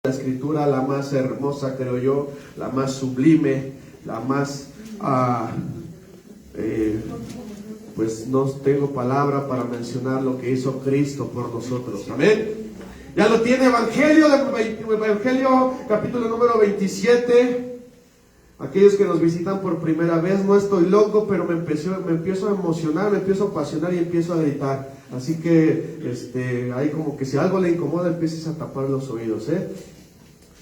La escritura, la más hermosa, creo yo, la más sublime, la más, pues no tengo palabra para mencionar lo que hizo Cristo por nosotros. Amén. Ya lo tiene, Evangelio capítulo número 27. Aquellos que nos visitan por primera vez, no estoy loco, pero me empiezo a emocionar, me empiezo a apasionar y empiezo a gritar. Así que ahí como que si algo le incomoda, empieces a tapar los oídos,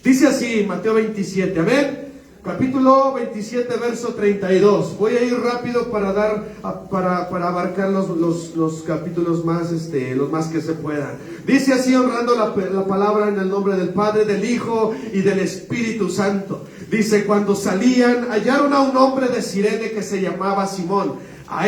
Dice así, Mateo 27, amén. Capítulo 27, verso 32. Voy a ir rápido para abarcar los capítulos más, los más que se puedan. Dice así, honrando la palabra en el nombre del Padre, del Hijo y del Espíritu Santo. Dice, cuando salían, hallaron a un hombre de Cirene que se llamaba Simón. A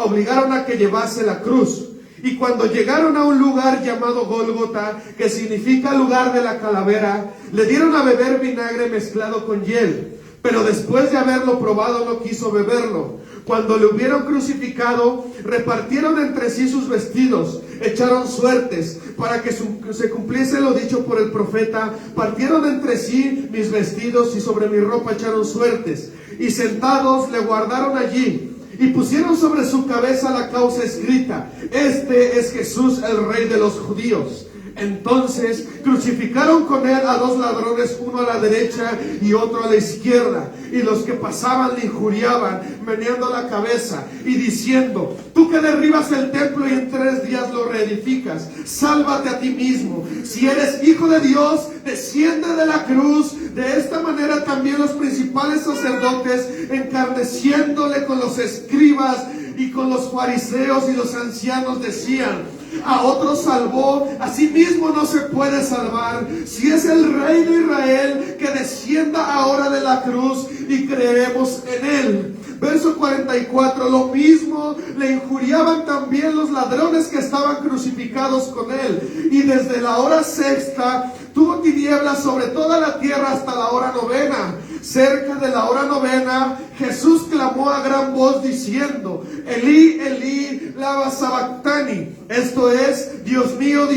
obligaron a que llevase la cruz. Y cuando llegaron a un lugar llamado Gólgota, que significa lugar de la calavera, le dieron a beber vinagre mezclado con hiel. Pero después de haberlo probado, no quiso beberlo. Cuando le hubieron crucificado, repartieron entre sí sus vestidos, echaron suertes, para que se cumpliese lo dicho por el profeta. Partieron entre sí mis vestidos y sobre mi ropa echaron suertes. Y sentados le guardaron allí. Y pusieron sobre su cabeza la causa escrita: Este es Jesús, el Rey de los judíos. Entonces crucificaron con él a dos ladrones, uno a la derecha y otro a la izquierda. Y los que pasaban le injuriaban, meneando la cabeza y diciendo: Tú que derribas el templo y en 3 días lo reedificas, sálvate a ti mismo. Si eres hijo de Dios, desciende de la cruz. De esta manera también los principales sacerdotes, encarneciéndole con los escribas y con los fariseos y los ancianos, decían: a otros salvó, a sí mismo no se puede salvar. Si es el Rey de Israel, que descienda ahora de la cruz y creeremos en él. Verso 44, lo mismo le injuriaban también los ladrones que estaban crucificados con él. Y desde la hora 6ª tuvo tinieblas sobre toda la tierra hasta la hora 9ª. Cerca de la hora 9ª, Jesús clamó a gran voz diciendo: Elí, Elí, lama sabactani. Esto es: Dios mío,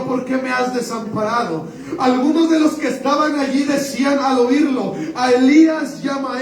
¿por qué me has desamparado? Algunos de los que estaban allí decían al oírlo: a Elías llama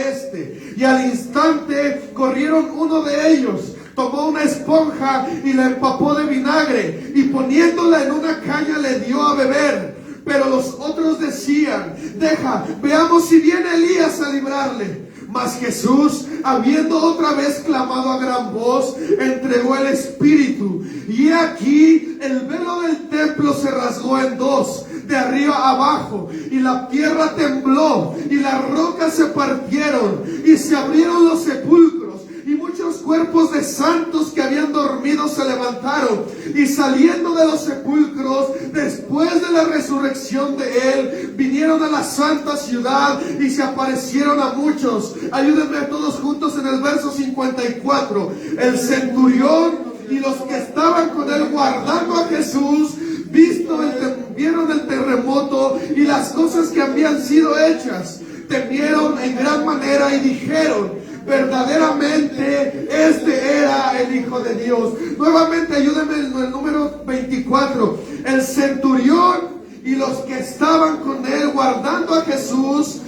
Y al instante corrieron uno de ellos, tomó una esponja y la empapó de vinagre, y poniéndola en una caña le dio a beber. Pero los otros decían: deja, veamos si viene Elías a librarle. Mas Jesús, habiendo otra vez clamado a gran voz, entregó el Espíritu. Y aquí el velo del templo se rasgó en 2, de arriba a abajo, y la tierra tembló, y las rocas se partieron, y se abrieron los sepulcros, y muchos cuerpos de santos que habían dormido se levantaron, y saliendo de los sepulcros, después de la resurrección de él, vinieron a la santa ciudad y se aparecieron a muchos. Ayúdenme todos juntos en el verso 54. El centurión y los que estaban con él guardando a Jesús, vieron el terremoto y las cosas que habían sido hechas, temieron en gran manera y dijeron: verdaderamente este era el Hijo de Dios. Nuevamente ayúdenme en el número 24. El centurión y los que estaban con él guardando a Jesús,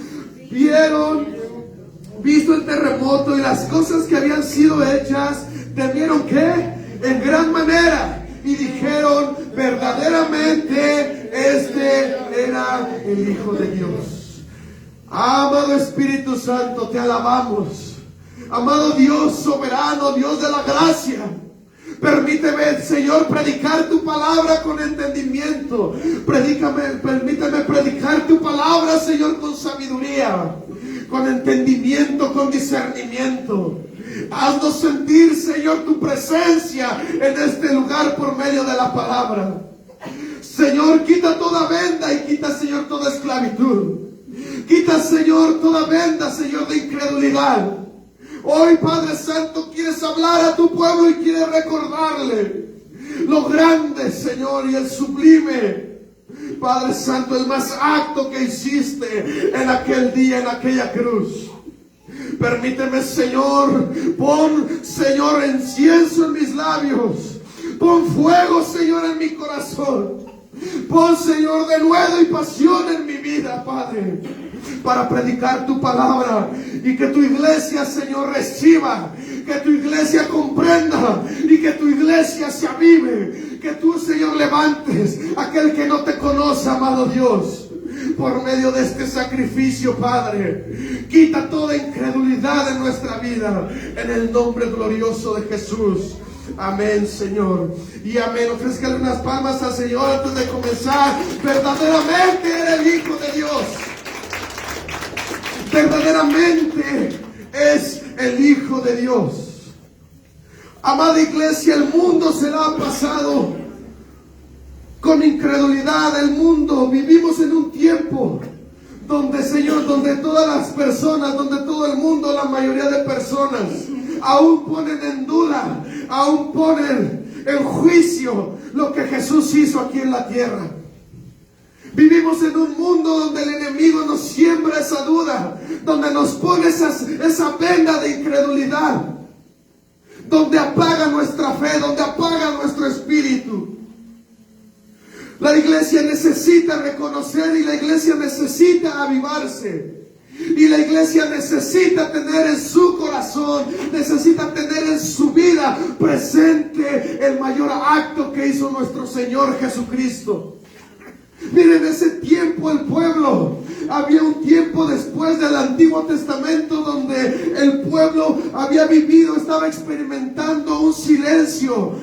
visto el terremoto y las cosas que habían sido hechas, temieron ¿qué? En gran manera, y dijeron: verdaderamente este era el Hijo de Dios. Amado Espíritu Santo, te alabamos. Amado Dios soberano, Dios de la gracia, permíteme, Señor, predicar tu palabra con entendimiento. Permíteme predicar tu palabra, Señor, con sabiduría, con entendimiento, con discernimiento. Haznos sentir, Señor, tu presencia en este lugar por medio de la palabra. Señor, quita toda venda y quita, Señor, toda esclavitud. Quita, Señor, toda venda, Señor, de incredulidad. Hoy, Padre Santo, quieres hablar a tu pueblo y quieres recordarle lo grande, Señor, y el sublime, Padre Santo, el más alto que hiciste en aquel día, en aquella cruz. Permíteme, Señor, pon, Señor, incienso en mis labios. Pon fuego, Señor, en mi corazón. Pon, Señor, denuedo y pasión en mi vida, Padre, para predicar tu palabra y que tu iglesia, Señor, reciba, que tu iglesia comprenda y que tu iglesia se avive, que tú, Señor, levantes a aquel que no te conoce, amado Dios, por medio de este sacrificio, Padre. Quita toda incredulidad en nuestra vida, en el nombre glorioso de Jesús. Amén, Señor. Y amén. Ofrézcale unas palmas al Señor antes de comenzar. Verdaderamente era el Hijo de Dios. Verdaderamente es el Hijo de Dios. Amada iglesia, el mundo se la ha pasado con incredulidad. El mundo, vivimos en un tiempo donde, Señor, donde todas las personas, donde todo el mundo, la mayoría de personas, aún ponen en duda, aún ponen en juicio lo que Jesús hizo aquí en la tierra. Vivimos en un mundo donde el enemigo nos siembra esa duda, donde nos pone esa venda de incredulidad, donde apaga nuestra fe, donde apaga nuestro espíritu. La iglesia necesita reconocer y la iglesia necesita avivarse. Y la iglesia necesita tener en su corazón, necesita tener en su vida presente el mayor acto que hizo nuestro Señor Jesucristo. Miren, ese tiempo el pueblo, había un tiempo después del Antiguo Testamento donde el pueblo había vivido, estaba experimentando un silencio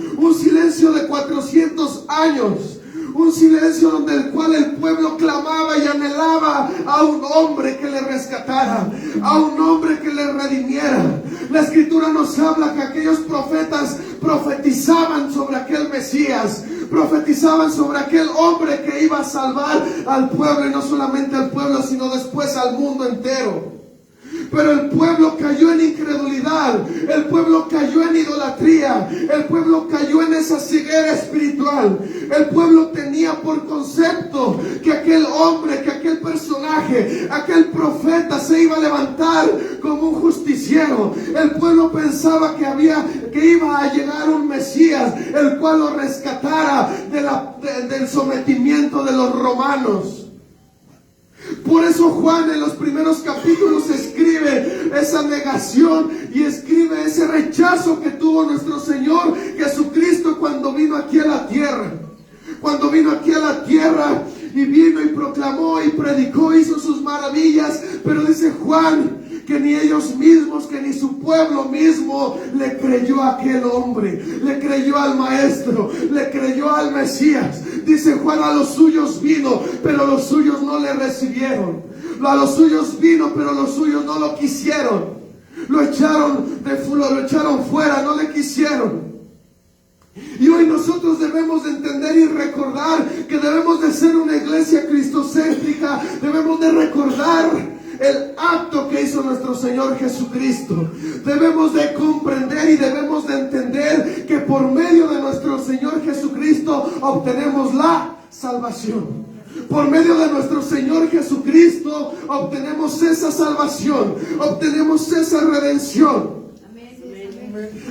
de 400 años. Un silencio donde el cual el pueblo clamaba y anhelaba a un hombre que le rescatara, a un hombre que le redimiera. La Escritura nos habla que aquellos profetas profetizaban sobre aquel Mesías, profetizaban sobre aquel hombre que iba a salvar al pueblo, y no solamente al pueblo, sino después al mundo entero. Pero el pueblo cayó en incredulidad, el pueblo cayó en idolatría, el pueblo cayó en esa ceguera espiritual. El pueblo tenía por concepto que aquel hombre, que aquel personaje, aquel profeta se iba a levantar como un justiciero. El pueblo pensaba que iba a llegar un Mesías, el cual lo rescatara del sometimiento de los romanos. Por eso Juan en los primeros capítulos escribe esa negación y escribe ese rechazo que tuvo nuestro Señor Jesucristo cuando vino aquí a la tierra. Cuando vino aquí a la tierra y vino y proclamó y predicó, hizo sus maravillas, pero dice Juan que ni ellos mismos, que ni su pueblo mismo le creyó a aquel hombre, le creyó al maestro, le creyó al Mesías. Dice Juan, a los suyos vino, pero los suyos no le recibieron. A los suyos vino, pero los suyos no lo quisieron. Lo echaron fuera, no le quisieron. Y hoy nosotros debemos de entender y recordar que debemos de ser una iglesia cristocéntrica. Debemos de recordar el acto que hizo nuestro Señor Jesucristo. Debemos de comprender y debemos de entender que por medio de nuestro Señor Jesucristo obtenemos la salvación. Por medio de nuestro Señor Jesucristo obtenemos esa salvación, obtenemos esa redención.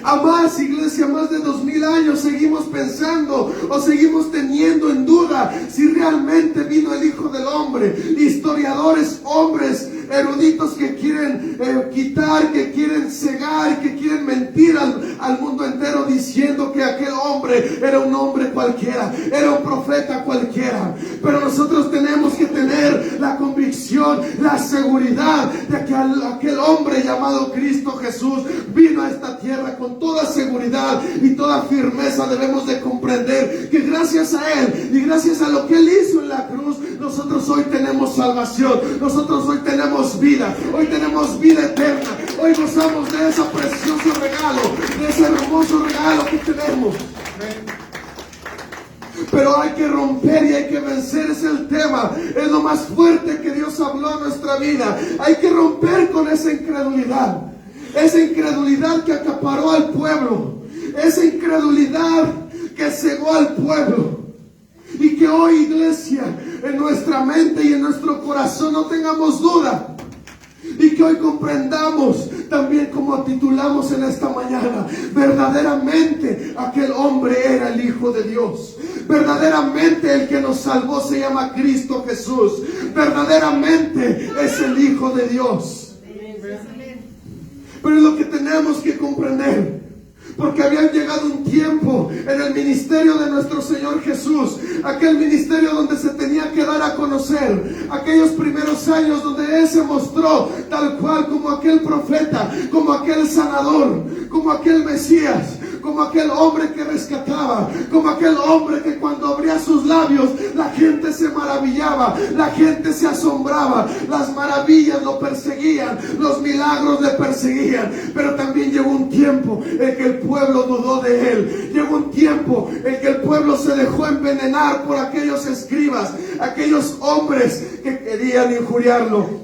A más, iglesia, más de 2000 años seguimos pensando o seguimos teniendo en duda si realmente vino el Hijo del Hombre. Historiadores, hombres eruditos que quieren quitar, que quieren cegar, que quieren mentir al mundo entero diciendo que aquel hombre era un hombre cualquiera, era un profeta cualquiera. Pero nosotros tenemos que tener la convicción, la seguridad de que aquel hombre llamado Cristo Jesús vino a esta tierra con toda seguridad y toda firmeza. Debemos de comprender que gracias a Él y gracias a lo que Él hizo en la cruz, nosotros hoy tenemos salvación, nosotros hoy tenemos vida, hoy tenemos vida eterna, hoy gozamos de ese precioso regalo, de ese hermoso regalo que tenemos. Pero hay que romper y hay que vencer, es el tema, es lo más fuerte que Dios habló en nuestra vida. Hay que romper con esa incredulidad que acaparó al pueblo, esa incredulidad que cegó al pueblo. Y que hoy, iglesia, en nuestra mente y en nuestro corazón no tengamos duda. Y que hoy comprendamos también como titulamos en esta mañana, verdaderamente aquel hombre era el Hijo de Dios. Verdaderamente el que nos salvó se llama Cristo Jesús. Verdaderamente es el Hijo de Dios. Pero es lo que tenemos que comprender. Porque había llegado un tiempo en el ministerio de nuestro Señor Jesús, aquel ministerio donde se tenía que dar a conocer, aquellos primeros años donde Él se mostró tal cual como aquel profeta, como aquel sanador, como aquel Mesías, como aquel hombre que rescataba, como aquel hombre que cuando abría sus labios la gente se maravillaba, la gente se asombraba, las maravillas lo perseguían, los milagros le perseguían. Pero también llegó un tiempo en que el pueblo dudó de Él. Llegó un tiempo en que el pueblo se dejó envenenar por aquellos escribas, aquellos hombres que querían injuriarlo,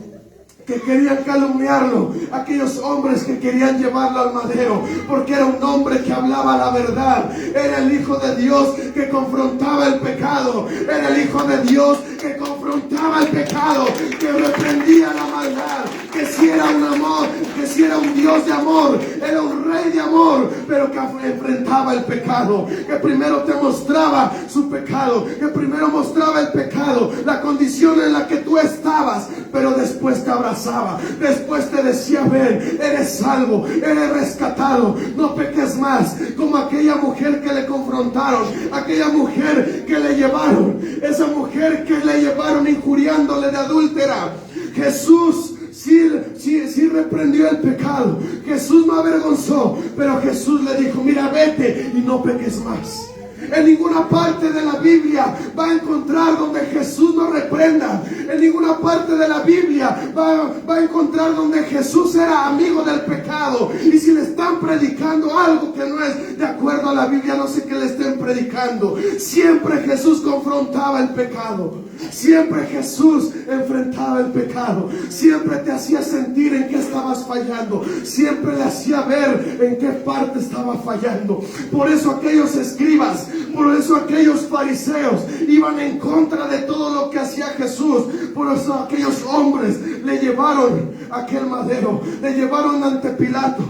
que querían calumniarlo, aquellos hombres que querían llevarlo al madero, porque era un hombre que hablaba la verdad, era el Hijo de Dios que confrontaba el pecado, era el Hijo de Dios que confrontaba el pecado, que reprendía la maldad, que si era un amor, que si era un Dios de amor, era un rey de amor, pero que enfrentaba el pecado, que primero te mostraba su pecado, que primero mostraba el pecado, la condición en la que tú estabas, pero después te abrazaba, después te decía: ven, eres salvo, eres rescatado, no peques más. Como aquella mujer que le confrontaron, aquella mujer que le llevaron, esa mujer que le llevaron injuriándole de adúltera. Jesús sí reprendió el pecado, Jesús no avergonzó, pero Jesús le dijo: mira, vete y no peques más. En ninguna parte de la Biblia va a encontrar donde Jesús no reprenda. En ninguna parte de la Biblia va a encontrar donde Jesús era amigo del pecado. Y si le están predicando algo que no es de acuerdo a la Biblia, no sé qué le estén predicando. Siempre Jesús confrontaba el pecado. Siempre Jesús enfrentaba el pecado. Siempre te hacía sentir en qué estabas fallando. Siempre le hacía ver en qué parte estaba fallando. Por eso aquellos escribas, por eso aquellos fariseos iban en contra de todo lo que hacía Jesús. Por eso aquellos hombres le llevaron a aquel madero, le llevaron ante Pilato,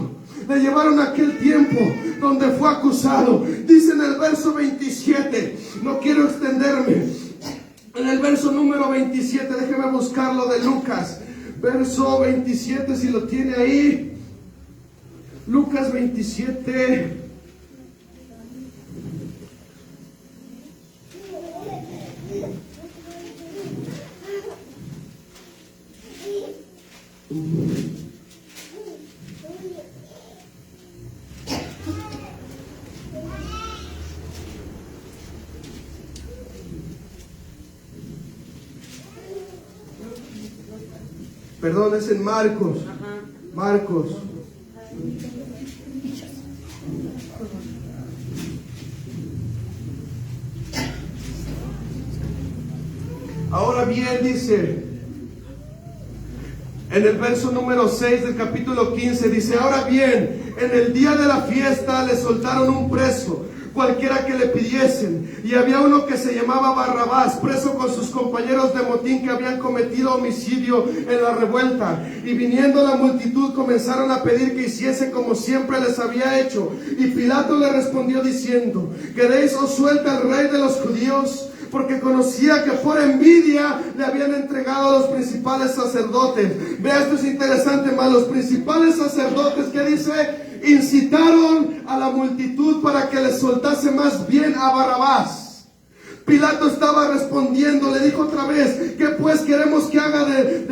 le llevaron a aquel tiempo donde fue acusado. Dice en el verso 27, no quiero extenderme, en el verso número 27, déjeme buscarlo de Lucas, verso 27, si lo tiene ahí, Lucas 27. Perdón, es en Marcos. Marcos. Ahora bien, dice, en el verso número 6 del capítulo 15, dice: ahora bien, en el día de la fiesta le soltaron un preso, cualquiera que le pidiesen, y había uno que se llamaba Barrabás, preso con sus compañeros de motín que habían cometido homicidio en la revuelta. Y viniendo la multitud comenzaron a pedir que hiciese como siempre les había hecho. Y Pilato le respondió diciendo: ¿queréis os suelte al rey de los judíos? Porque conocía que por envidia le habían entregado a los principales sacerdotes. Vea, esto es interesante, más los principales sacerdotes, ¿qué dice? Incitaron a la multitud para que le soltase más bien a Barrabás. Pilato estaba respondiendo, le dijo otra vez: ¿qué pues queremos que haga de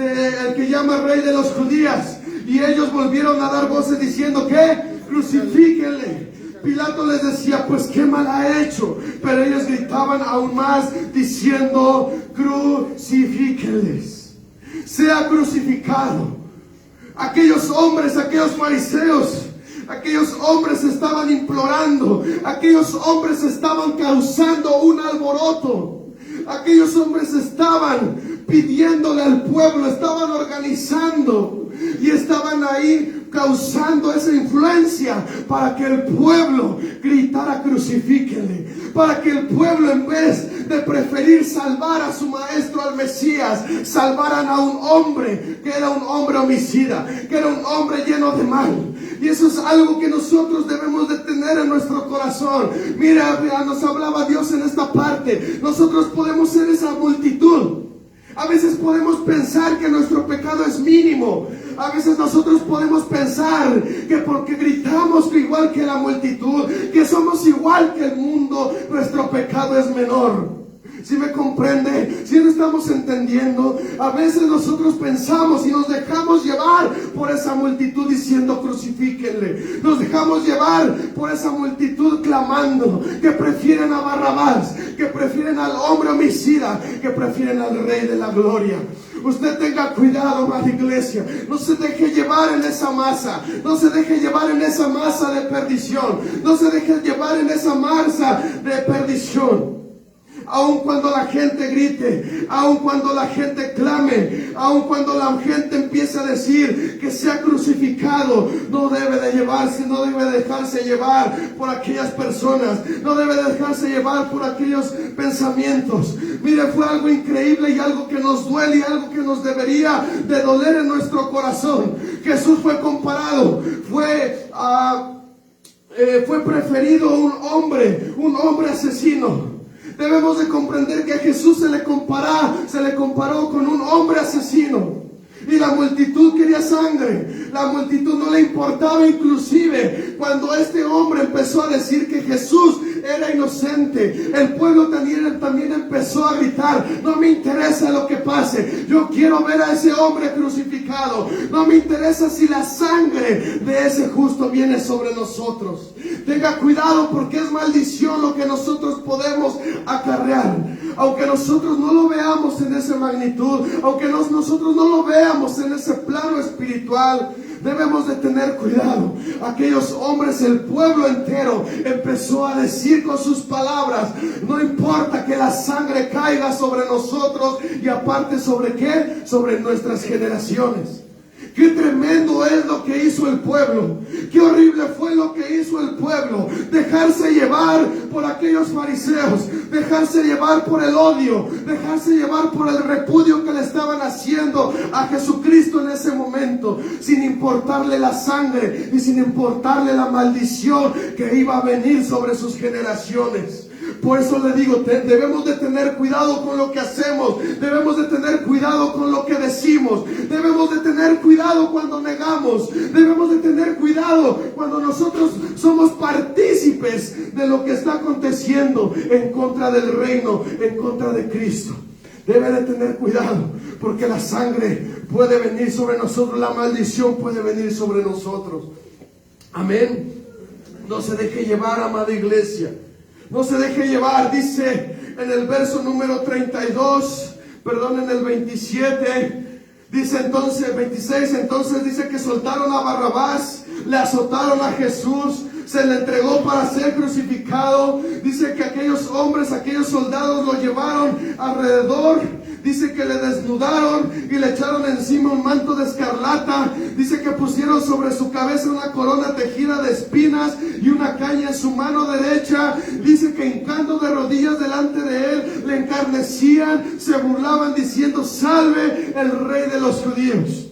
el que llama rey de los judíos? Y ellos volvieron a dar voces diciendo: ¿qué? Crucifíquenle. Pilato les decía: pues qué mal ha hecho. Pero ellos gritaban aún más diciendo: crucifíquenles, sea crucificado. Aquellos hombres, aquellos fariseos, aquellos hombres estaban implorando, aquellos hombres estaban causando un alboroto, aquellos hombres estaban pidiéndole al pueblo, estaban organizando y estaban ahí causando esa influencia para que el pueblo gritara crucifíquenle, para que el pueblo, en vez de preferir salvar a su maestro, al Mesías, salvaran a un hombre que era un hombre homicida, que era un hombre lleno de mal. Y eso es algo que nosotros debemos de tener en nuestro corazón. Mira, nos hablaba Dios en esta parte. Nosotros podemos ser esa multitud. A veces podemos pensar que nuestro pecado es mínimo. A veces nosotros podemos pensar que porque gritamos igual que la multitud, que somos igual que el mundo, nuestro pecado es menor. ¿Sí me comprende? ¿Sí no estamos entendiendo? A veces nosotros pensamos y nos dejamos llevar por esa multitud diciendo crucifíquenle. Nos dejamos llevar por esa multitud clamando que prefieren a Barrabás, que prefieren al hombre homicida, que prefieren al Rey de la Gloria. Usted tenga cuidado, amada iglesia. No se deje llevar en esa masa. No se deje llevar en esa masa de perdición. No se deje llevar en esa masa de perdición. Aun cuando la gente grite, aun cuando la gente clame, aun cuando la gente empiece a decir que sea crucificado, no debe de llevarse, no debe de dejarse llevar por aquellas personas, no debe de dejarse llevar por aquellos pensamientos. Mire, fue algo increíble y algo que nos duele y algo que nos debería de doler en nuestro corazón. Jesús fue comparado, fue preferido un hombre asesino. Debemos de comprender que a Jesús se le comparó con un hombre asesino. Y la multitud quería sangre. La multitud no le importaba, inclusive cuando este hombre empezó a decir que Jesús era inocente. El pueblo también empezó a gritar: no me interesa lo que pase, yo quiero ver a ese hombre crucificado. No me interesa si la sangre de ese justo viene sobre nosotros. Tenga cuidado, porque es maldición lo que nosotros podemos acarrear. Aunque nosotros no lo veamos en esa magnitud, aunque nosotros no lo veamos en ese plano espiritual, debemos de tener cuidado. Aquellos hombres, el pueblo entero empezó a decir con sus palabras: no importa que la sangre caiga sobre nosotros, y aparte, ¿sobre qué? Sobre nuestras generaciones. Qué tremendo es lo que hizo el pueblo. Qué horrible fue lo que hizo el pueblo. Dejarse llevar por aquellos fariseos. Dejarse llevar por el odio. Dejarse llevar por el repudio que le estaban haciendo a Jesucristo en ese momento. Sin importarle la sangre y sin importarle la maldición que iba a venir sobre sus generaciones. Por eso le digo, debemos de tener cuidado con lo que hacemos. Debemos de tener cuidado con lo que decimos. Debemos de tener cuidado cuando negamos. Debemos de tener cuidado cuando nosotros somos partícipes de lo que está aconteciendo en contra del reino, en contra de Cristo. Debe de tener cuidado, porque la sangre puede venir sobre nosotros, la maldición puede venir sobre nosotros. Amén. No se deje llevar, amada iglesia. No se deje llevar. Dice en el verso número 32, en el 27, dice entonces, 26, entonces dice que soltaron a Barrabás, le azotaron a Jesús, se le entregó para ser crucificado. Dice que aquellos hombres, aquellos soldados lo llevaron alrededor. Dice que le desnudaron y le echaron encima un manto de escarlata. Dice que pusieron sobre su cabeza una corona tejida de espinas y una caña en su mano derecha. Dice que hincando de rodillas delante de él, le encarnecían, se burlaban diciendo: salve el Rey de los judíos.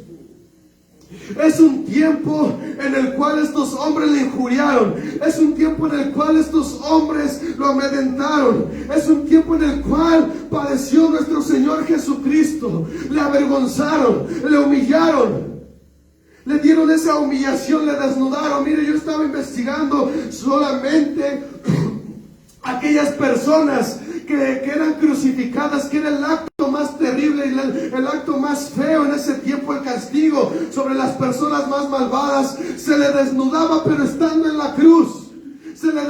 Es un tiempo en el cual estos hombres le injuriaron. Es un tiempo en el cual estos hombres lo amedrentaron. Es un tiempo en el cual padeció nuestro Señor Jesucristo. Le avergonzaron, le humillaron, le dieron esa humillación, le desnudaron. Mire, yo estaba investigando solamente aquellas personas que eran crucificadas, que era el acto más terrible y el acto más feo en ese tiempo, el castigo sobre las personas más malvadas. Se le desnudaba, pero estando en la cruz. Se le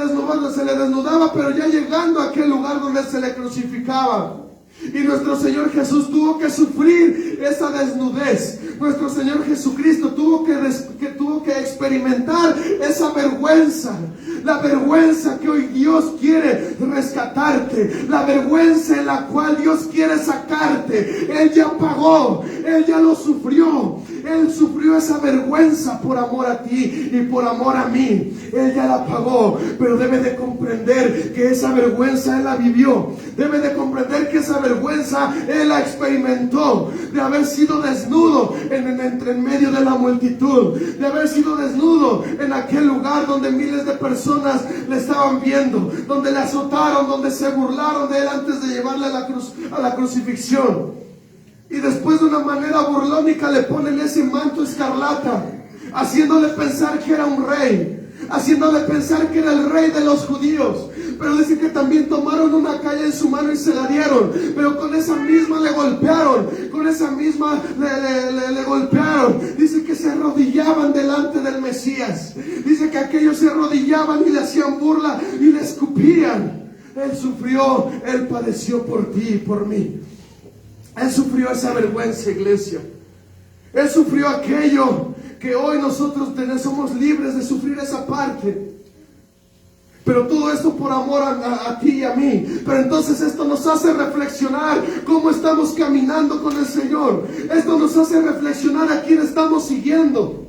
desnudaba, pero ya llegando a aquel lugar donde se le crucificaba. Y nuestro Señor Jesús tuvo que sufrir esa desnudez. Nuestro Señor Jesucristo tuvo que experimentar esa vergüenza. La vergüenza que hoy Dios quiere rescatarte. La vergüenza en la cual Dios quiere sacarte. Él ya pagó. Él ya lo sufrió. Él sufrió esa vergüenza por amor a ti y por amor a mí. Él ya la pagó, pero debe de comprender que esa vergüenza Él la vivió. Debe de comprender que esa vergüenza Él la experimentó, de haber sido desnudo en medio de la multitud, de haber sido desnudo en aquel lugar donde miles de personas le estaban viendo, donde le azotaron, donde se burlaron de Él antes de llevarle a la crucifixión. Y después, de una manera burlónica, le ponen ese manto escarlata, haciéndole pensar que era un rey, haciéndole pensar que era el rey de los judíos. Pero dice que también tomaron una caña en su mano y se la dieron, pero con esa misma le golpearon, con esa misma le golpearon. Dice que se arrodillaban delante del Mesías. Dice que aquellos se arrodillaban y le hacían burla y le escupían. Él sufrió, Él padeció por ti y por mí. Él sufrió esa vergüenza, iglesia. Él sufrió aquello que hoy nosotros somos libres de sufrir esa parte. Pero todo esto por amor a ti y a mí. Pero entonces esto nos hace reflexionar cómo estamos caminando con el Señor. Esto nos hace reflexionar a quién estamos siguiendo.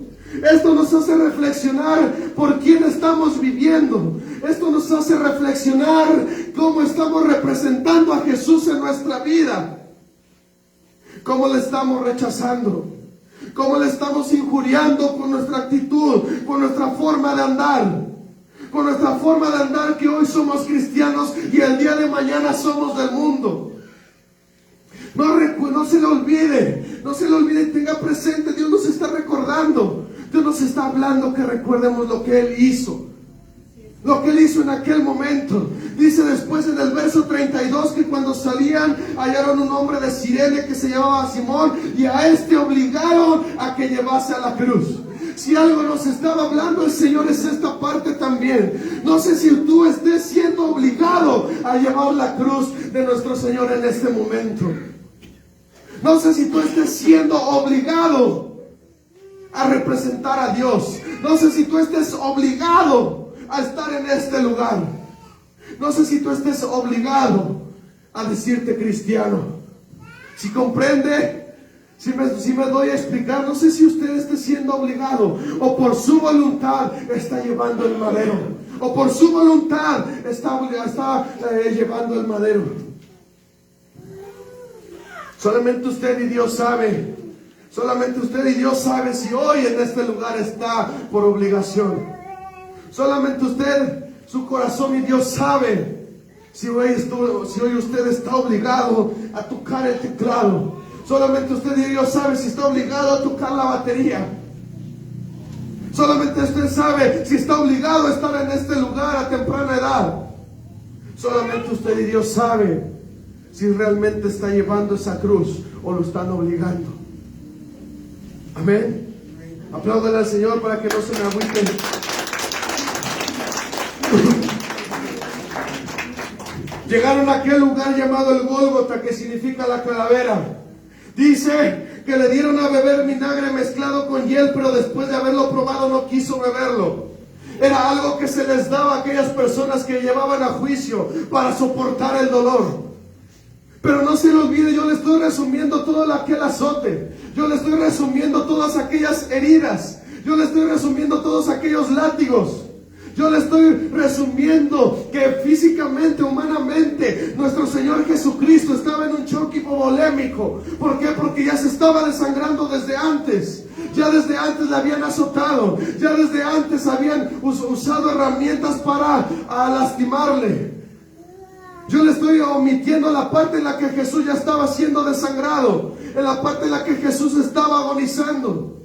Esto nos hace reflexionar por quién estamos viviendo. Esto nos hace reflexionar cómo estamos representando a Jesús en nuestra vida. Cómo le estamos rechazando. Cómo le estamos injuriando con nuestra actitud, con nuestra forma de andar. Con nuestra forma de andar, que hoy somos cristianos y el día de mañana somos del mundo. No se le olvide, no se le olvide y tenga presente, Dios nos está recordando, Dios nos está hablando que recuerdemos lo que Él hizo. Lo que Él hizo en aquel momento. Dice después en el verso 32 que cuando salían hallaron un hombre de Cirene que se llamaba Simón, y a este obligaron a que llevase a la cruz. Si algo nos estaba hablando el Señor es esta parte también. No sé si tú estés siendo obligado a llevar la cruz de nuestro Señor en este momento. No sé si tú estés siendo obligado a representar a Dios. No sé si tú estés obligado a estar en este lugar. No sé si tú estés obligado a decirte cristiano. Si comprende, si me doy a explicar, no sé si usted esté siendo obligado o por su voluntad está llevando el madero, o por su voluntad está llevando el madero. Solamente usted y Dios sabe. Solamente usted y Dios sabe si hoy en este lugar está por obligación. Solamente usted, su corazón y Dios sabe si hoy usted está obligado a tocar el teclado. Solamente usted y Dios sabe si está obligado a tocar la batería. Solamente usted sabe si está obligado a estar en este lugar a temprana edad. Solamente usted y Dios sabe si realmente está llevando esa cruz o lo están obligando. Amén. Apláudale al Señor para que no se me agüiten. Llegaron a aquel lugar llamado el Gólgota, que significa la calavera. Dice que le dieron a beber vinagre mezclado con hiel, pero después de haberlo probado no quiso beberlo. Era algo que se les daba a aquellas personas que llevaban a juicio para soportar el dolor. Pero no se le olvide, yo le estoy resumiendo todo aquel azote. Yo le estoy resumiendo todas aquellas heridas. Yo le estoy resumiendo todos aquellos látigos. Yo le estoy resumiendo que físicamente, humanamente, nuestro Señor Jesucristo estaba en un choque hipovolémico. ¿Por qué? Porque ya se estaba desangrando desde antes. Ya desde antes le habían azotado. Ya desde antes habían usado herramientas para lastimarle. Yo le estoy omitiendo la parte en la que Jesús ya estaba siendo desangrado. En la parte en la que Jesús estaba agonizando.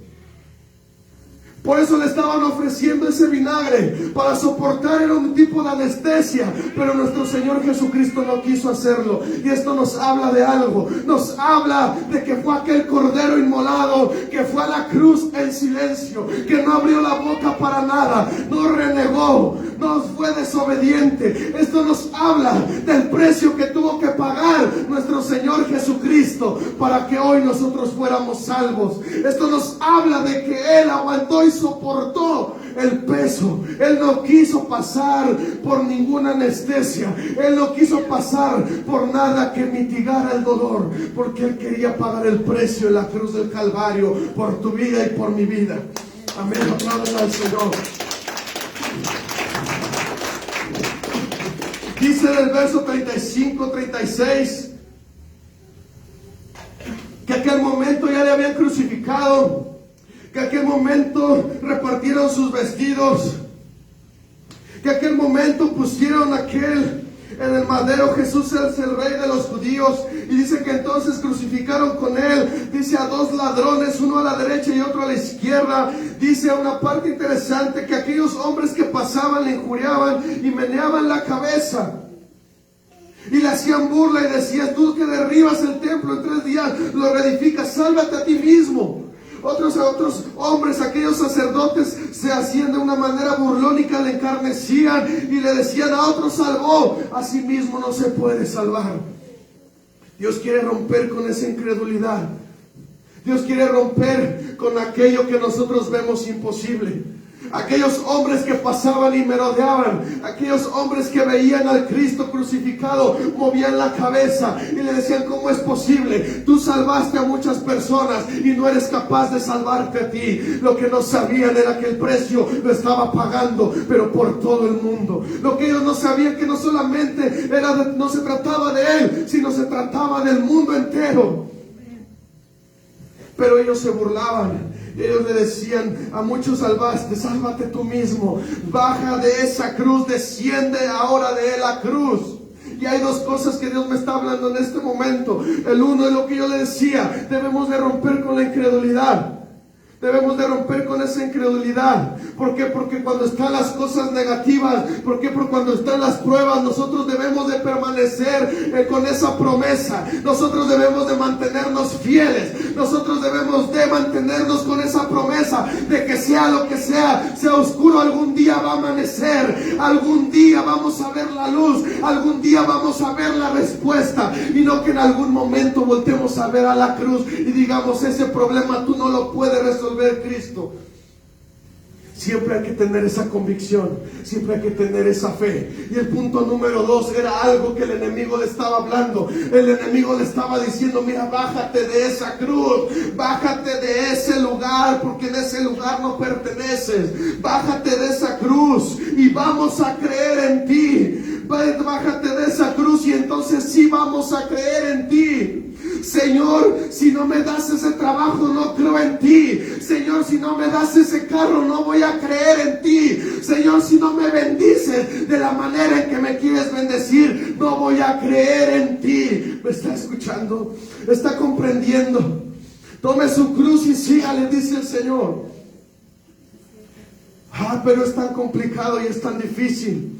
Por eso le estaban ofreciendo ese vinagre para soportar, era un tipo de anestesia, pero nuestro Señor Jesucristo no quiso hacerlo. Y esto nos habla de algo, nos habla de que fue aquel cordero inmolado, que fue a la cruz en silencio, que no abrió la boca para nada, no renegó, no fue desobediente. Esto nos habla del precio que tuvo que pagar nuestro Señor Jesucristo para que hoy nosotros fuéramos salvos. Esto nos habla de que Él aguantó y soportó el peso. Él no quiso pasar por ninguna anestesia. Él no quiso pasar por nada que mitigara el dolor, porque Él quería pagar el precio en la cruz del Calvario por tu vida y por mi vida. Amén. Aplaudan al Señor. Dice en el verso 35, 36 que aquel momento ya le habían crucificado, que aquel momento repartieron sus vestidos, que aquel momento pusieron aquel en el madero. Jesús es el rey de los judíos, y dice que entonces crucificaron con Él, dice, a dos ladrones, uno a la derecha y otro a la izquierda. Dice una parte interesante, que aquellos hombres que pasaban le injuriaban y meneaban la cabeza y le hacían burla y decían: tú que derribas el templo en 3 días lo reedificas, sálvate a ti mismo. Otros hombres, aquellos sacerdotes, se hacían de una manera burlónica, le encarnecían y le decían: a otro salvó, a sí mismo no se puede salvar. Dios quiere romper con esa incredulidad. Dios quiere romper con aquello que nosotros vemos imposible. Aquellos hombres que pasaban y merodeaban, aquellos hombres que veían al Cristo crucificado, movían la cabeza y le decían: ¿cómo es posible? Tú salvaste a muchas personas y no eres capaz de salvarte a ti. Lo que no sabían era que el precio lo estaba pagando, pero por todo el mundo. Lo que ellos no sabían, que no solamente no se trataba de Él, sino se trataba del mundo entero. Pero ellos se burlaban. Ellos le decían: a muchos salvaste, sálvate tú mismo. Baja de esa cruz, desciende ahora de la cruz. Y hay dos cosas que Dios me está hablando en este momento. El uno es lo que yo le decía: debemos de romper con la incredulidad. Debemos de romper con esa incredulidad. ¿Por qué? Porque cuando están las cosas negativas, ¿por qué? Porque cuando están las pruebas, nosotros debemos de permanecer con esa promesa. Nosotros debemos de mantenernos fieles. Nosotros debemos de mantenernos con esa promesa de que sea lo que sea oscuro, algún día va a amanecer. Algún día vamos a ver la luz. Algún día vamos a ver la respuesta. Y no que en algún momento voltemos a ver a la cruz y digamos: ese problema tú no lo puedes resolver, Cristo. Siempre hay que tener esa convicción, siempre hay que tener esa fe. Y el punto número 2 era algo que el enemigo le estaba hablando. El enemigo le estaba diciendo: mira, bájate de esa cruz, bájate de ese lugar, porque en ese lugar no perteneces. Bájate de esa cruz y vamos a creer en ti. Bájate de esa cruz y entonces sí vamos a creer en ti. Señor, si no me das ese trabajo, no creo en ti. Señor, si no me das ese carro, no voy a creer en ti. Señor, si no me bendices de la manera en que me quieres bendecir, no voy a creer en ti. ¿Me está escuchando? ¿Está comprendiendo? Tome su cruz y sígale, dice el Señor. Pero es tan complicado y es tan difícil.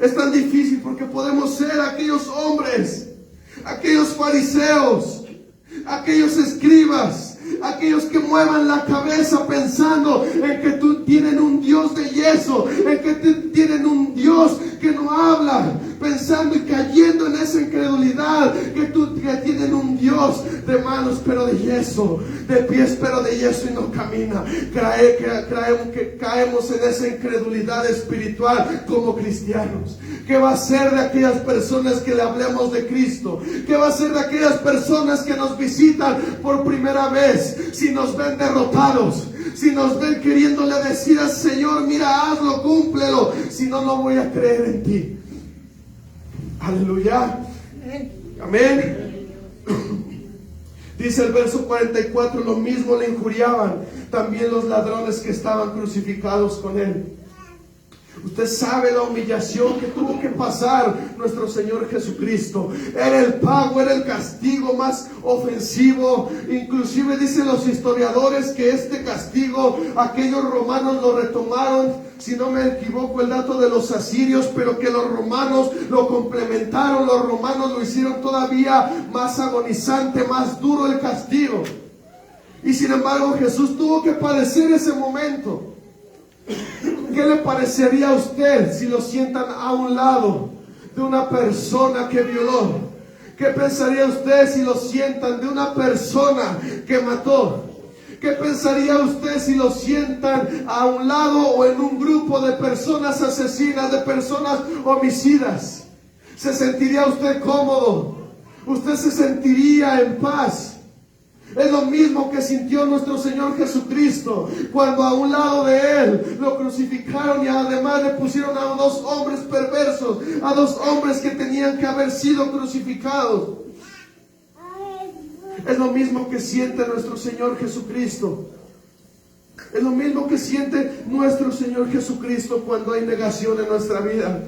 Es tan difícil porque podemos ser aquellos hombres, aquellos fariseos, aquellos escribas, aquellos que muevan la cabeza pensando en que tú tienen un Dios de yeso, en que tienen un Dios que no habla, pensando y cayendo en esa incredulidad, que tienen un Dios de manos pero de yeso, de pies pero de yeso y no camina. Caemos en esa incredulidad espiritual como cristianos. ¿Qué va a ser de aquellas personas que le hablemos de Cristo? ¿Qué va a ser de aquellas personas que nos visitan por primera vez si nos ven derrotados? Si nos ven queriéndole decir al Señor: mira, hazlo, cúmplelo. Si no, no voy a creer en ti. Aleluya. Amén. Dice el verso 44: lo mismo le injuriaban también los ladrones que estaban crucificados con Él. Usted sabe la humillación que tuvo que pasar nuestro Señor Jesucristo. Era el pago, era el castigo más ofensivo. Inclusive dicen los historiadores que este castigo aquellos romanos lo retomaron, si no me equivoco, el dato de los asirios, pero que los romanos lo complementaron. Los romanos lo hicieron todavía más agonizante, más duro el castigo. Y sin embargo Jesús tuvo que padecer ese momento. ¿Qué le parecería a usted si lo sientan a un lado de una persona que violó? ¿Qué pensaría usted si lo sientan de una persona que mató? ¿Qué pensaría usted si lo sientan a un lado o en un grupo de personas asesinas, de personas homicidas? ¿Se sentiría usted cómodo? ¿Usted se sentiría en paz? Es lo mismo que sintió nuestro Señor Jesucristo cuando a un lado de Él lo crucificaron y además le pusieron a dos hombres perversos, a dos hombres que tenían que haber sido crucificados. Es lo mismo que siente nuestro Señor Jesucristo. Es lo mismo que siente nuestro Señor Jesucristo cuando hay negación en nuestra vida.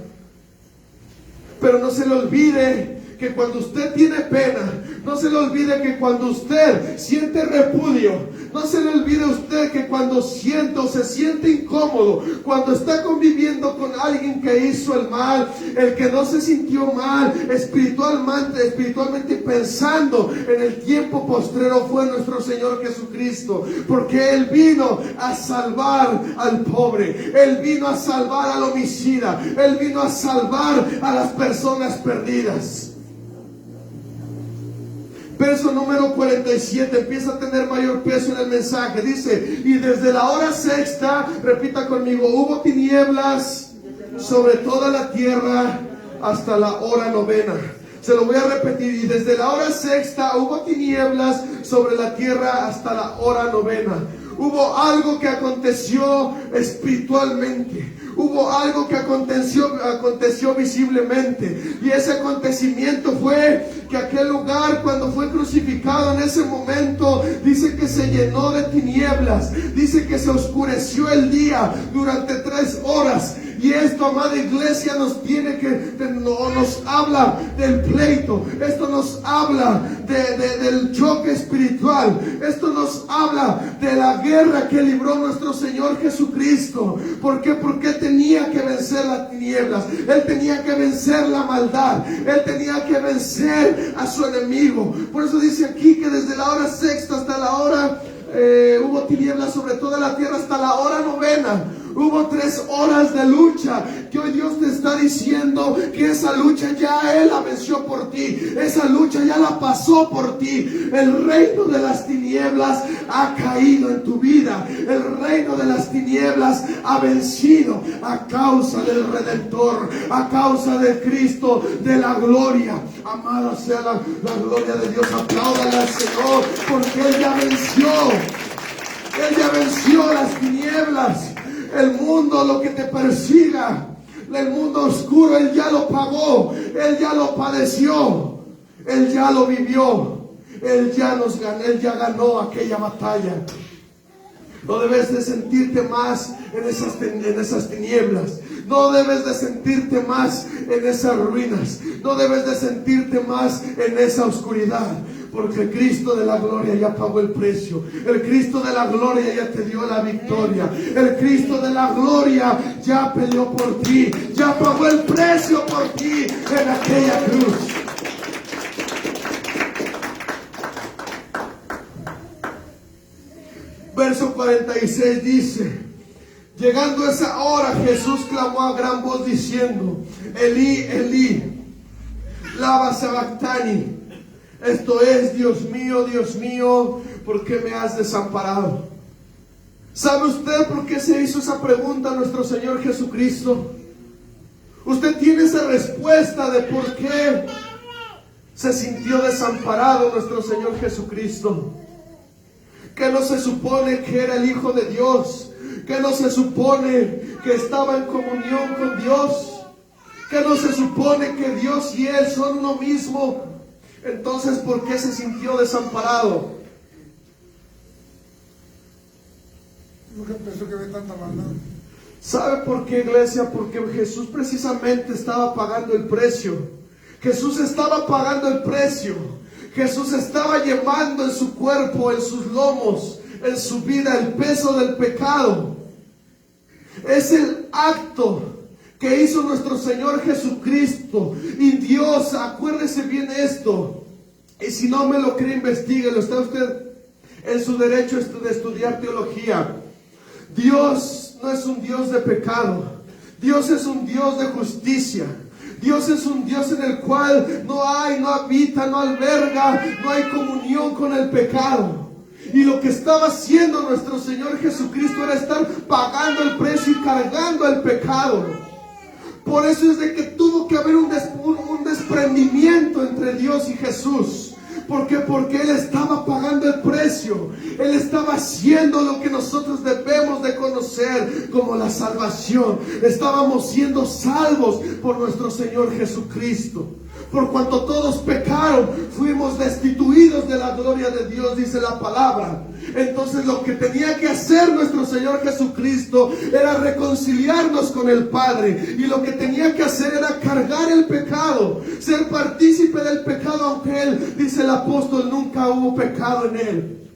Pero no se le olvide que cuando usted tiene pena, no se le olvide que cuando usted siente repudio, no se le olvide a usted que cuando se siente incómodo, cuando está conviviendo con alguien que hizo el mal, el que no se sintió mal espiritualmente pensando en el tiempo postrero fue nuestro Señor Jesucristo, porque Él vino a salvar al pobre, Él vino a salvar al homicida, Él vino a salvar a las personas perdidas. Verso número 47 empieza a tener mayor peso en el mensaje. Dice, y desde la hora sexta, repita conmigo, hubo tinieblas sobre toda la tierra hasta la hora novena. Se lo voy a repetir, y desde la hora sexta hubo tinieblas sobre la tierra hasta la hora novena. Hubo algo que aconteció espiritualmente. Hubo algo que aconteció visiblemente. Y ese acontecimiento fue que aquel lugar, cuando fue crucificado, en ese momento, dice que se llenó de tinieblas. Dice que se oscureció el día durante 3 horas. Y esto, amada iglesia, nos habla del pleito. Esto nos habla del choque espiritual. Esto nos habla de la guerra que libró nuestro Señor Jesucristo. ¿Por qué? Porque Él tenía que vencer las tinieblas. Él tenía que vencer la maldad. Él tenía que vencer a su enemigo. Por eso dice aquí que desde la hora sexta hasta la hora hubo tinieblas sobre toda la tierra hasta la hora novena. Hubo 3 horas de lucha, que hoy Dios te está diciendo que esa lucha ya Él la venció por ti. Esa lucha ya la pasó por ti. El reino de las tinieblas ha caído en tu vida. El reino de las tinieblas ha vencido a causa del Redentor, a causa de Cristo, de la gloria. Amada sea la gloria de Dios. Apláudale al Señor, porque Él ya venció. Él ya venció las tinieblas. El mundo, lo que te persiga, el mundo oscuro, Él ya lo pagó, Él ya lo padeció, Él ya lo vivió, Él ya ganó aquella batalla. No debes de sentirte más en esas tinieblas. No debes de sentirte más en esas ruinas. No debes de sentirte más en esa oscuridad. Porque el Cristo de la gloria ya pagó el precio. El Cristo de la gloria ya te dio la victoria. El Cristo de la gloria ya peleó por ti. Ya pagó el precio por ti en aquella cruz. Verso 46 dice, llegando esa hora, Jesús clamó a gran voz diciendo, Elí, Elí, lama sabactani. Esto es, Dios mío, ¿por qué me has desamparado? ¿Sabe usted por qué se hizo esa pregunta a nuestro Señor Jesucristo? Usted tiene esa respuesta de por qué se sintió desamparado nuestro Señor Jesucristo. ¿Que no se supone que era el Hijo de Dios? ¿Que no se supone que estaba en comunión con Dios? ¿Que no se supone que Dios y Él son uno mismo? Entonces, ¿por qué se sintió desamparado? Porque pensó que ve tanta maldad. ¿Sabe por qué, iglesia? Porque Jesús precisamente estaba pagando el precio. Jesús estaba pagando el precio. Jesús estaba llevando en su cuerpo, en sus lomos, en su vida, el peso del pecado. Es el acto que hizo nuestro Señor Jesucristo. Y Dios, acuérdese bien esto. Y si no me lo cree, investíguelo. Está usted en su derecho de estudiar teología. Dios no es un Dios de pecado. Dios es un Dios de justicia. Dios es un Dios en el cual no habita, no alberga, no hay comunión con el pecado. Y lo que estaba haciendo nuestro Señor Jesucristo era estar pagando el precio y cargando el pecado. Por eso es de que tuvo que haber un desprendimiento entre Dios y Jesús. ¿Por qué? Porque Él estaba pagando el precio. Él estaba haciendo lo que nosotros debemos de conocer como la salvación. Estábamos siendo salvos por nuestro Señor Jesucristo. Por cuanto todos pecaron, fuimos destituidos de la gloria de Dios, dice la palabra. Entonces lo que tenía que hacer nuestro Señor Jesucristo era reconciliarnos con el Padre. Y lo que tenía que hacer era cargar el pecado, ser partícipe del pecado, aunque Él, dice el apóstol, nunca hubo pecado en Él.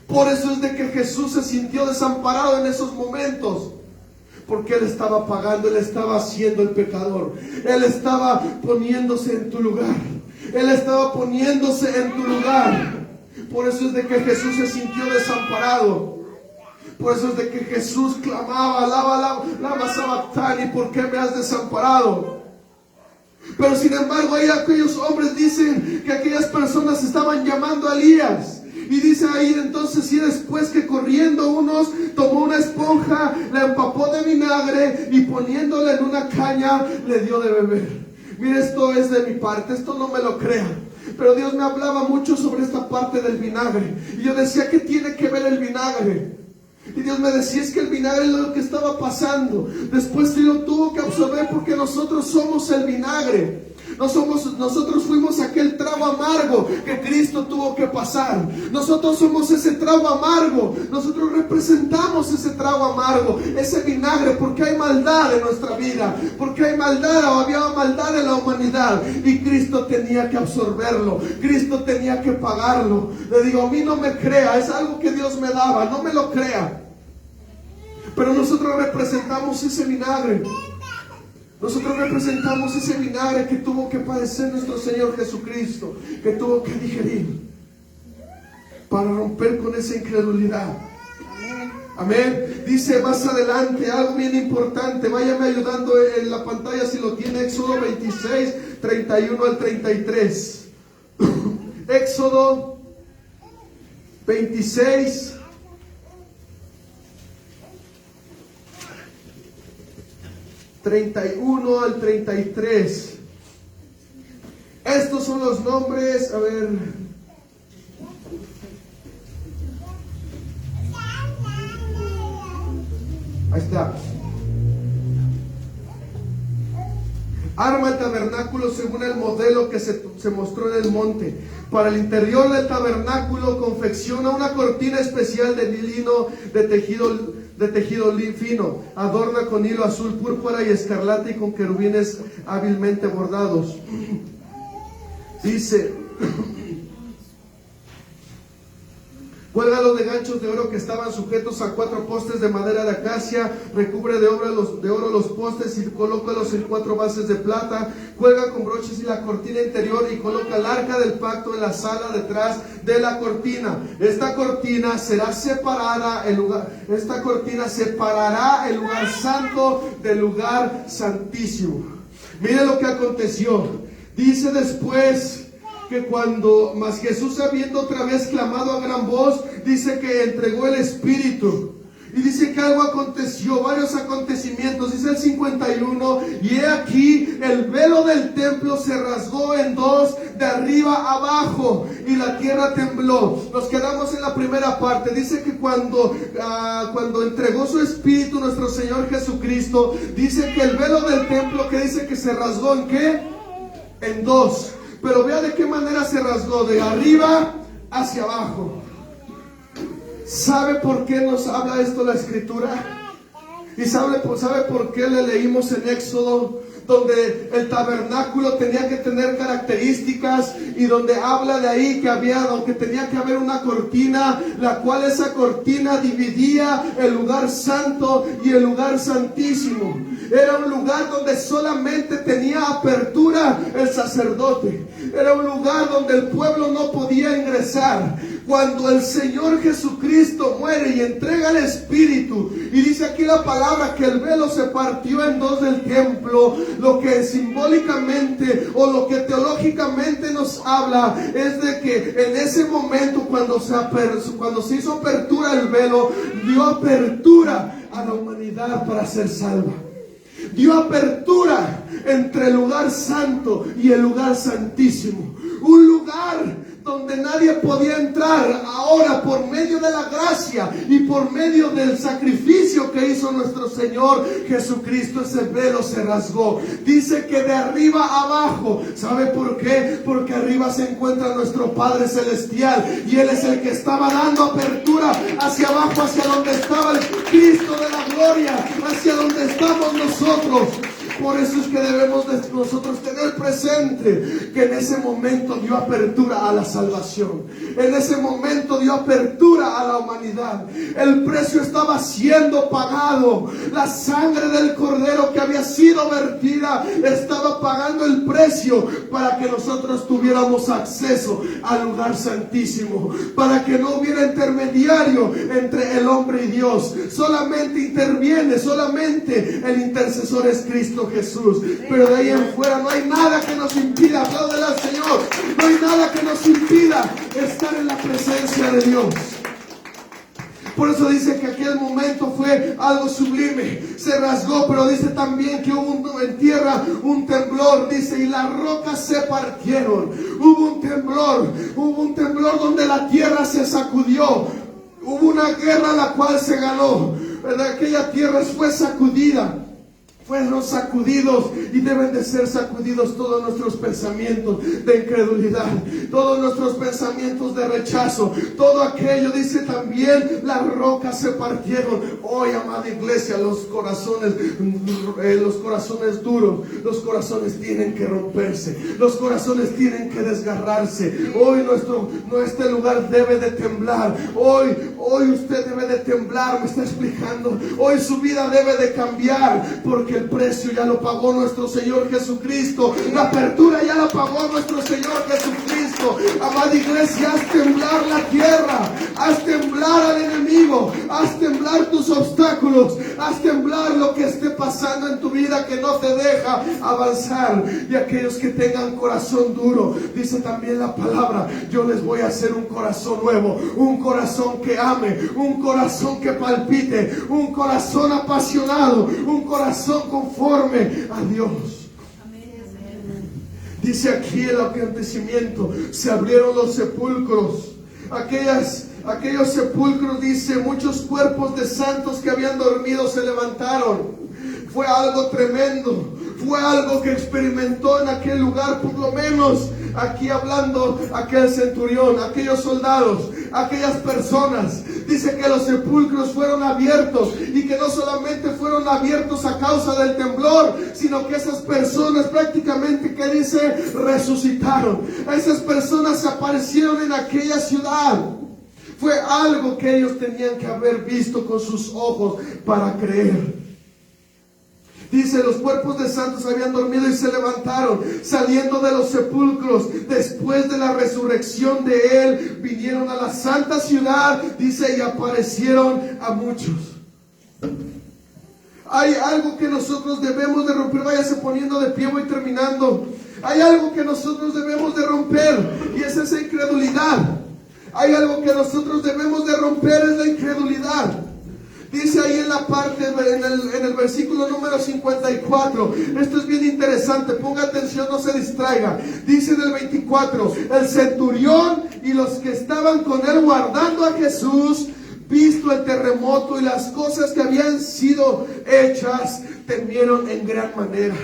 Por eso es de que Jesús se sintió desamparado en esos momentos. Porque Él estaba pagando, Él estaba haciendo el pecador. Él estaba poniéndose en tu lugar. Él estaba poniéndose en tu lugar. Por eso es de que Jesús se sintió desamparado. Por eso es de que Jesús clamaba, lama sabactani, ¿por qué me has desamparado? Pero sin embargo, ahí aquellos hombres dicen que aquellas personas estaban llamando a Elías. Y dice ahí entonces, y después que corriendo unos, tomó una esponja, la empapó de vinagre y poniéndola en una caña, le dio de beber. Mire, esto es de mi parte, esto no me lo crean. Pero Dios me hablaba mucho sobre esta parte del vinagre. Y yo decía, ¿qué tiene que ver el vinagre? Y Dios me decía, es que el vinagre es lo que estaba pasando. Después sí lo tuvo que absorber porque nosotros somos el vinagre. Nosotros fuimos aquel trago amargo que Cristo tuvo que pasar. Nosotros somos ese trago amargo. Nosotros representamos ese trago amargo, ese vinagre, porque hay maldad en nuestra vida, porque hay maldad o había maldad en la humanidad. Y Cristo tenía que absorberlo. Cristo tenía que pagarlo. Le digo, a mí no me crea, es algo que Dios me daba, no me lo crea. Pero nosotros representamos ese vinagre. Nosotros representamos ese vinagre que tuvo que padecer nuestro Señor Jesucristo, que tuvo que digerir para romper con esa incredulidad. Amén. Dice más adelante algo bien importante. Váyame ayudando en la pantalla si lo tiene. Éxodo 26, 31 al 33. Éxodo 26. 31 al 33. Estos son los nombres. A ver. Ahí está. Arma el tabernáculo según el modelo que se mostró en el monte. Para el interior del tabernáculo confecciona una cortina especial de lino de tejido fino, adorna con hilo azul, púrpura y escarlata y con querubines hábilmente bordados. Dice, cuélgalo de ganchos de oro que estaban sujetos a 4 postes de madera de acacia, recubre de oro los postes y colócalos en 4 bases de plata, cuelga con broches y la cortina interior y coloca el arca del pacto en la sala detrás de la cortina. Esta cortina separará el lugar santo del lugar santísimo. Mire lo que aconteció. Dice después que mas Jesús, habiendo otra vez clamado a gran voz, dice que entregó el Espíritu. Y dice que algo aconteció, varios acontecimientos. Dice el 51, y he aquí el velo del templo se rasgó en 2 de arriba abajo y la tierra tembló. Nos quedamos en la primera parte. Dice que cuando entregó su Espíritu nuestro Señor Jesucristo, dice que el velo del templo, que dice que se rasgó ¿en qué? En 2. Pero vea de qué manera se rasgó, de arriba hacia abajo. ¿Sabe por qué nos habla esto la Escritura? ¿Y sabe por qué le leímos en Éxodo? Donde el tabernáculo tenía que tener características y donde habla de ahí que tenía que haber una cortina, la cual esa cortina dividía el lugar santo y el lugar santísimo. Era un lugar donde solamente tenía apertura el sacerdote. Era un lugar donde el pueblo no podía ingresar. Cuando el Señor Jesucristo muere y entrega el Espíritu, y dice aquí la palabra que el velo se partió en dos del templo, lo que simbólicamente o lo que teológicamente nos habla es de que en ese momento cuando se hizo apertura el velo, dio apertura a la humanidad para ser salva. Dio apertura entre el lugar santo y el lugar santísimo. Un lugar donde nadie podía entrar. Ahora, por medio de la gracia y por medio del sacrificio que hizo nuestro Señor Jesucristo, ese velo se rasgó. Dice que de arriba a abajo. ¿Sabe por qué? Porque arriba se encuentra nuestro Padre Celestial, y Él es el que estaba dando apertura hacia abajo, hacia donde estaba el Cristo de la gloria, hacia donde estamos nosotros. Por eso es que debemos de nosotros tener presente que en ese momento dio apertura a la salvación. En ese momento dio apertura a la humanidad. El precio estaba siendo pagado. La sangre del Cordero que había sido vertida estaba pagando el precio para que nosotros tuviéramos acceso al lugar santísimo. Para que no hubiera intermediario entre el hombre y Dios. Solamente el intercesor es Cristo Jesús. Pero de ahí en fuera no hay nada que nos impida, apláudele al Señor, no hay nada que nos impida estar en la presencia de Dios. Por eso dice que aquel momento fue algo sublime, se rasgó, pero dice también que hubo en tierra un temblor, dice, y las rocas se partieron. Hubo un temblor donde la tierra se sacudió. Hubo una guerra la cual se ganó. Aquella tierra fue sacudida. Fueron sacudidos, y deben de ser sacudidos todos nuestros pensamientos de incredulidad, todos nuestros pensamientos de rechazo, todo aquello. Dice también, las rocas se partieron. Hoy, amada iglesia, los corazones duros, los corazones tienen que romperse, los corazones tienen que desgarrarse. Hoy este lugar debe de temblar. Hoy usted debe de temblar, me está explicando. Hoy su vida debe de cambiar, porque el precio ya lo pagó nuestro Señor Jesucristo. La apertura ya la pagó nuestro Señor Jesucristo. Amada iglesia, haz temblar la tierra, haz temblar al enemigo, haz temblar tus obstáculos, haz temblar lo que esté pasando en tu vida que no te deja avanzar. Y aquellos que tengan corazón duro, dice también la palabra, yo les voy a hacer un corazón nuevo, un corazón que ame, un corazón que palpite, un corazón apasionado, un corazón conforme a Dios. Dice aquí el acontecimiento, se abrieron los sepulcros. Aquellos sepulcros, dice, muchos cuerpos de santos que habían dormido se levantaron. Fue algo tremendo, fue algo que experimentó en aquel lugar, por lo menos aquí hablando aquel centurión, aquellos soldados, aquellas personas. Dice que los sepulcros fueron abiertos, y que no solamente fueron abiertos a causa del temblor, sino que esas personas prácticamente, que dice, resucitaron. Esas personas aparecieron en aquella ciudad. Fue algo que ellos tenían que haber visto con sus ojos para creer. Dice, los cuerpos de santos habían dormido y se levantaron, saliendo de los sepulcros. Después de la resurrección de Él, vinieron a la santa ciudad, dice, y aparecieron a muchos. Hay algo que nosotros debemos de romper. Váyase poniendo de pie, voy terminando. Hay algo que nosotros debemos de romper, y es esa incredulidad. Hay algo que nosotros debemos de romper, es la incredulidad. Dice ahí en la parte, en el versículo número 54, esto es bien interesante, ponga atención, no se distraiga. Dice en el 24, el centurión y los que estaban con él guardando a Jesús, visto el terremoto y las cosas que habían sido hechas, temieron en gran manera.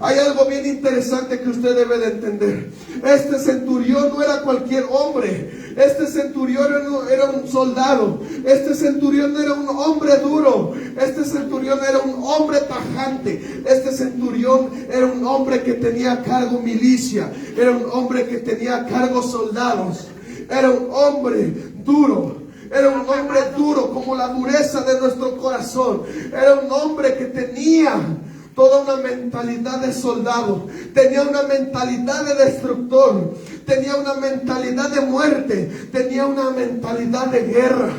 Hay algo bien interesante que usted debe de entender. Este centurión no era cualquier hombre. Este centurión era un soldado. Este centurión era un hombre duro. Este centurión era un hombre tajante. Este centurión era un hombre que tenía a cargo milicia. Era un hombre que tenía a cargo soldados. Era un hombre duro. Era un hombre duro como la dureza de nuestro corazón. Era un hombre que tenía toda una mentalidad de soldado, tenía una mentalidad de destructor, tenía una mentalidad de muerte, tenía una mentalidad de guerra.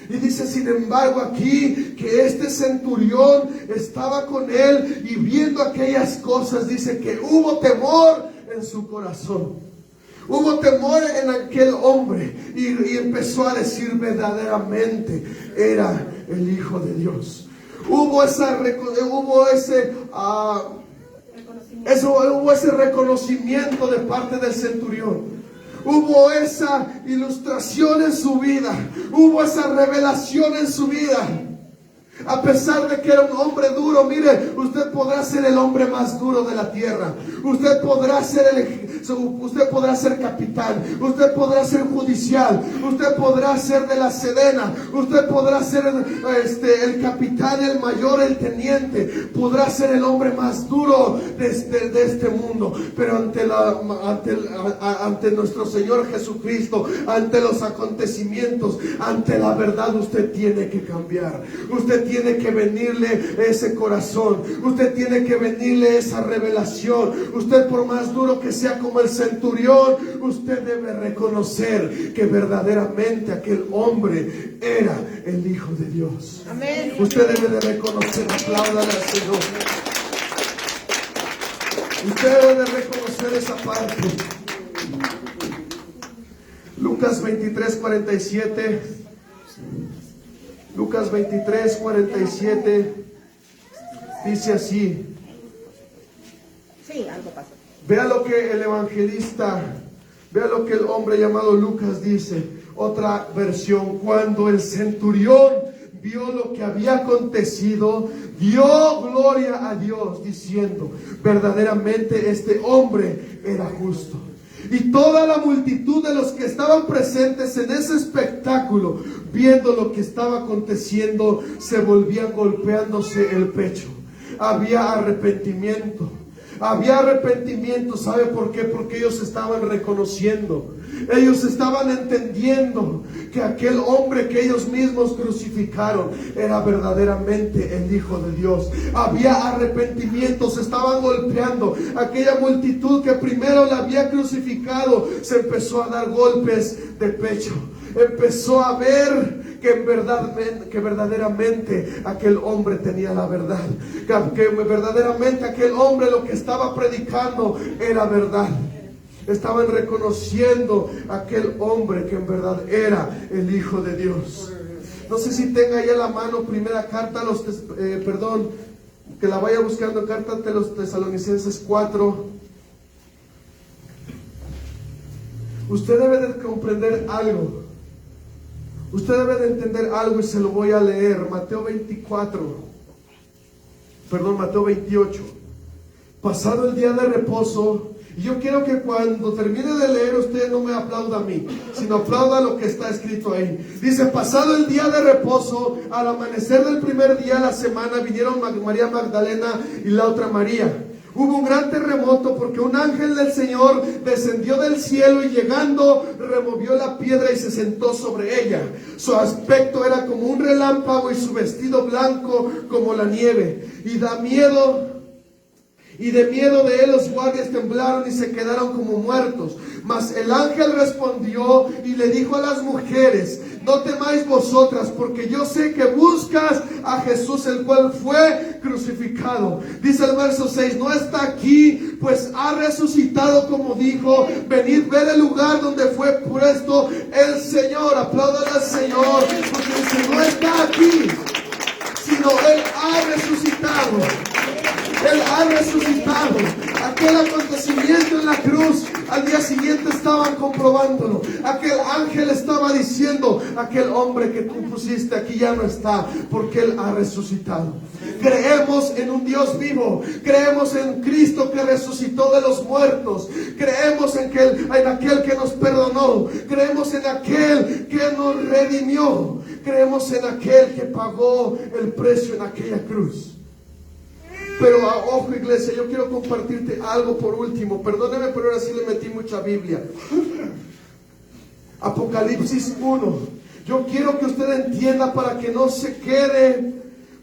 Y dice, sin embargo, aquí que este centurión estaba con él y viendo aquellas cosas, dice que hubo temor en su corazón. Hubo temor en aquel hombre y empezó a decir, verdaderamente era el Hijo de Dios. Hubo ese reconocimiento de parte del centurión. Hubo esa ilustración en su vida. Hubo esa revelación en su vida. A pesar de que era un hombre duro, mire, usted podrá ser el hombre más duro de la tierra. Usted podrá ser capitán. Usted podrá ser judicial. Usted podrá ser de la Sedena. Usted podrá ser el capitán, el mayor, el teniente. Podrá ser el hombre más duro de este mundo. Pero ante nuestro Señor Jesucristo, ante los acontecimientos, ante la verdad, usted tiene que cambiar. Usted tiene que venirle ese corazón. Usted tiene que venirle esa revelación. Usted, por más duro que sea como el centurión, usted debe reconocer que verdaderamente aquel hombre era el Hijo de Dios. Amén. Usted debe de reconocer. Apláudale al Señor. Usted debe de reconocer esa parte. Lucas 23:47. Lucas 23:47 dice así. Sí, algo pasó. Vea lo que el evangelista, vea lo que el hombre llamado Lucas dice. Otra versión: cuando el centurión vio lo que había acontecido, dio gloria a Dios, diciendo, verdaderamente este hombre era justo. Y toda la multitud de los que estaban presentes en ese espectáculo, viendo lo que estaba aconteciendo, se volvían golpeándose el pecho. Había arrepentimiento. Había arrepentimiento. ¿Sabe por qué? Porque ellos estaban reconociendo. Ellos estaban entendiendo que aquel hombre que ellos mismos crucificaron era verdaderamente el Hijo de Dios. Había arrepentimiento, se estaban golpeando. Aquella multitud que primero la había crucificado se empezó a dar golpes de pecho. Empezó a ver que verdaderamente aquel hombre tenía la verdad. Que verdaderamente aquel hombre lo que estaba predicando era verdad. Estaban reconociendo a aquel hombre que en verdad era el Hijo de Dios. No sé si tenga ahí a la mano primera carta a los que la vaya buscando, carta de los Tesalonicenses 4. Usted debe de comprender algo. Usted debe de entender algo y se lo voy a leer. Mateo 28. Pasado el día de reposo. Y yo quiero que cuando termine de leer usted no me aplauda a mí, sino aplauda lo que está escrito ahí. Dice, pasado el día de reposo, al amanecer del primer día de la semana, vinieron María Magdalena y la otra María. Hubo un gran terremoto porque un ángel del Señor descendió del cielo y llegando removió la piedra y se sentó sobre ella. Su aspecto era como un relámpago y su vestido blanco como la nieve. Y de miedo de él los guardias temblaron y se quedaron como muertos. Mas el ángel respondió y le dijo a las mujeres, no temáis vosotras, porque yo sé que buscas a Jesús, el cual fue crucificado. Dice el verso 6, no está aquí, pues ha resucitado como dijo. Venid, ver el lugar donde fue puesto el Señor. Aplaudan al Señor, porque dice, no está aquí, sino Él ha resucitado. Él ha resucitado. Aquel acontecimiento en la cruz, al día siguiente estaban comprobándolo. Aquel ángel estaba diciendo, aquel hombre que tú pusiste aquí ya no está, porque Él ha resucitado. Creemos en un Dios vivo. Creemos en Cristo que resucitó de los muertos. Creemos en aquel que nos perdonó. Creemos en aquel que nos redimió. Creemos en aquel que pagó el precio en aquella cruz. Pero ojo, iglesia, yo quiero compartirte algo por último. Perdóneme, pero ahora sí le metí mucha Biblia. Apocalipsis 1. Yo quiero que usted entienda, para que no se quede,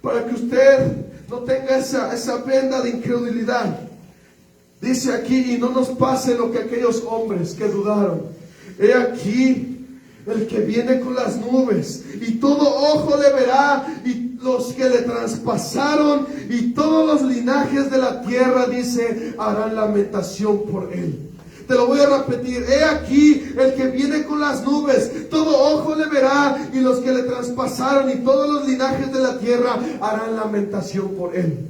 para que usted no tenga esa venda de incredulidad. Dice aquí, y no nos pase lo que aquellos hombres que dudaron. He aquí el que viene con las nubes, y todo ojo le verá, y los que le traspasaron, y todos los linajes de la tierra, dice, harán lamentación por él. Te lo voy a repetir. He aquí el que viene con las nubes, todo ojo le verá, y los que le traspasaron, y todos los linajes de la tierra harán lamentación por él.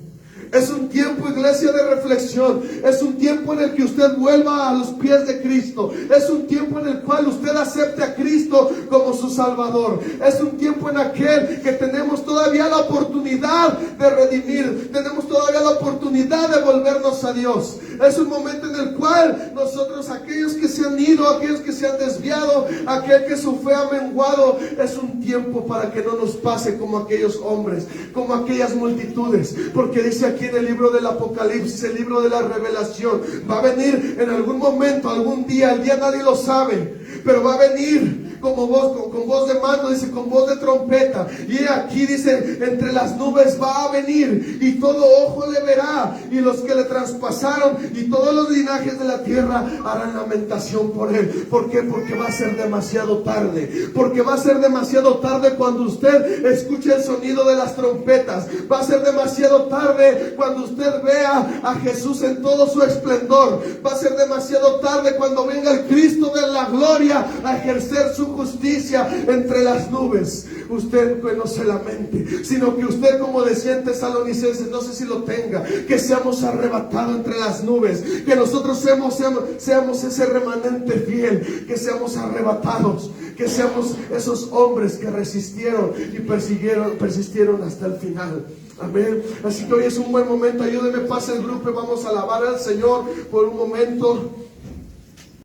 Es un tiempo, iglesia, de reflexión. Es un tiempo en el que usted vuelva a los pies de Cristo. Es un tiempo en el cual usted acepte a Cristo como su Salvador. Es un tiempo en aquel que tenemos todavía la oportunidad de redimir. Tenemos todavía la oportunidad de volvernos a Dios. Es un momento en el cual nosotros, aquellos que se han ido, aquellos que se han desviado, aquel que su fe ha menguado, es un tiempo para que no nos pase como aquellos hombres, como aquellas multitudes. Porque dice aquí en el libro del Apocalipsis, el libro de la Revelación, va a venir en algún momento, algún día, el día nadie lo sabe, pero va a venir como voz, con voz de mando, dice, con voz de trompeta. Y aquí dice, entre las nubes va a venir, y todo ojo le verá, y los que le traspasaron, y todos los linajes de la tierra harán lamentación por él. ¿Por qué? Porque va a ser demasiado tarde. Porque va a ser demasiado tarde cuando usted escuche el sonido de las trompetas. Va a ser demasiado tarde cuando usted vea a Jesús en todo su esplendor. Va a ser demasiado tarde cuando venga el Cristo de la gloria a ejercer su justicia entre las nubes. Usted que no se lamente, sino que usted, como decía en Tesalonicenses, no sé si lo tenga, que seamos arrebatados entre las nubes, que nosotros seamos ese remanente fiel, que seamos arrebatados, que seamos esos hombres que resistieron y persistieron hasta el final. Amén. Así que hoy es un buen momento. Ayúdeme, pase el grupo y vamos a alabar al Señor por un momento.